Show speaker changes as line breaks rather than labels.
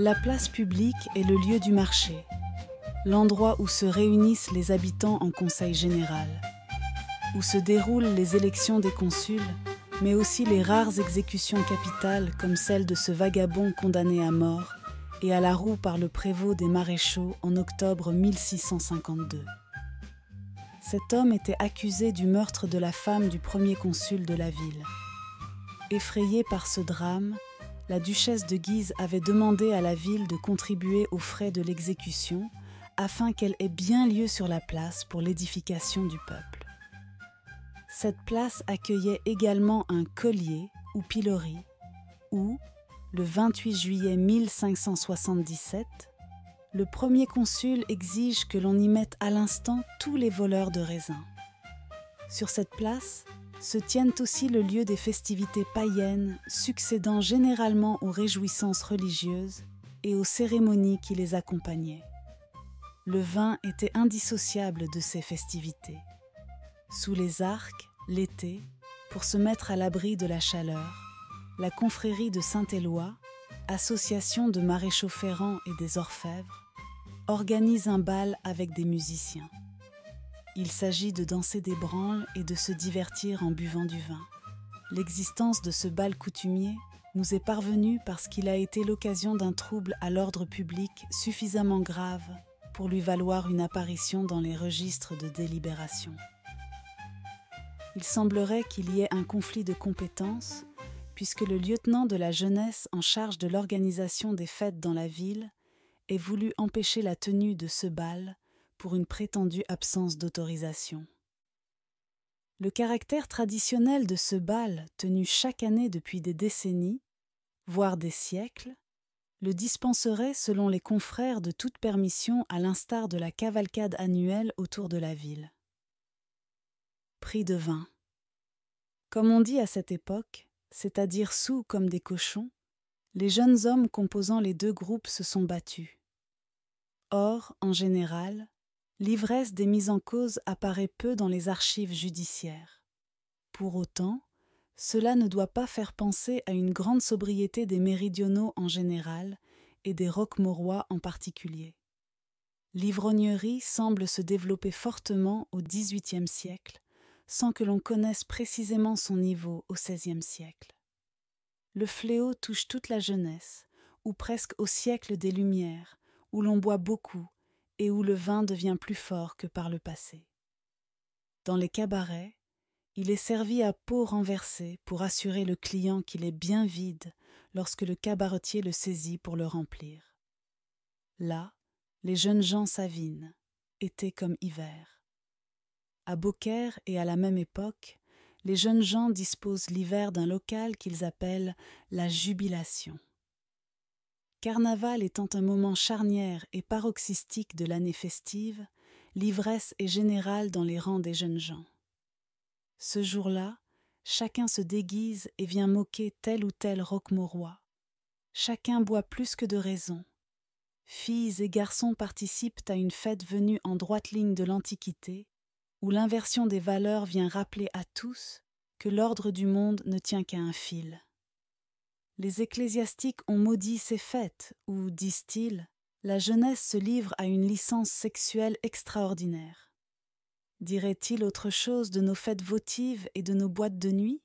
La place publique est le lieu du marché, l'endroit où se réunissent les habitants en conseil général, où se déroulent les élections des consuls, mais aussi les rares exécutions capitales comme celle de ce vagabond condamné à mort et à la roue par le prévôt des maréchaux en octobre 1652. Cet homme était accusé du meurtre de la femme du premier consul de la ville. Effrayée par ce drame, la duchesse de Guise avait demandé à la ville de contribuer aux frais de l'exécution afin qu'elle ait bien lieu sur la place pour l'édification du peuple. Cette place accueillait également un collier ou pilori où, le 28 juillet 1577, le premier consul exige que l'on y mette à l'instant tous les voleurs de raisins. Sur cette place se tiennent aussi le lieu des festivités païennes succédant généralement aux réjouissances religieuses et aux cérémonies qui les accompagnaient. Le vin était indissociable de ces festivités. Sous les arcs, l'été, pour se mettre à l'abri de la chaleur, la confrérie de Saint-Éloi, association de maréchaux ferrants et des orfèvres, organise un bal avec des musiciens. Il s'agit de danser des branles et de se divertir en buvant du vin. L'existence de ce bal coutumier nous est parvenue parce qu'il a été l'occasion d'un trouble à l'ordre public suffisamment grave pour lui valoir une apparition dans les registres de délibération. Il semblerait qu'il y ait un conflit de compétences, puisque le lieutenant de la jeunesse en charge de l'organisation des fêtes dans la ville ait voulu empêcher la tenue de ce bal pour une prétendue absence d'autorisation. Le caractère traditionnel de ce bal, tenu chaque année depuis des décennies, voire des siècles, le dispenserait selon les confrères de toute permission à l'instar de la cavalcade annuelle autour de la ville. Prix de vin. Comme on dit à cette époque, c'est-à-dire saouls comme des cochons, les jeunes hommes composant les deux groupes se sont battus. Or, en général, l'ivresse des mis en cause apparaît peu dans les archives judiciaires. Pour autant, cela ne doit pas faire penser à une grande sobriété des méridionaux en général et des roquemaurois en particulier. L'ivrognerie semble se développer fortement au XVIIIe siècle, sans que l'on connaisse précisément son niveau au XVIe siècle. Le fléau touche toute la jeunesse, ou presque au siècle des Lumières, où l'on boit beaucoup et où le vin devient plus fort que par le passé. Dans les cabarets, il est servi à pot renversé pour assurer le client qu'il est bien vide lorsque le cabaretier le saisit pour le remplir. Là, les jeunes gens s'avinent, été comme hiver. À Beaucaire et à la même époque, les jeunes gens disposent l'hiver d'un local qu'ils appellent la jubilation. Carnaval étant un moment charnière et paroxystique de l'année festive, l'ivresse est générale dans les rangs des jeunes gens. Ce jour-là, chacun se déguise et vient moquer tel ou tel roquemaurois. Chacun boit plus que de raison. Filles et garçons participent à une fête venue en droite ligne de l'Antiquité, où l'inversion des valeurs vient rappeler à tous que l'ordre du monde ne tient qu'à un fil. Les ecclésiastiques ont maudit ces fêtes où, disent-ils, la jeunesse se livre à une licence sexuelle extraordinaire. Dirait-il autre chose de nos fêtes votives et de nos boîtes de nuit ?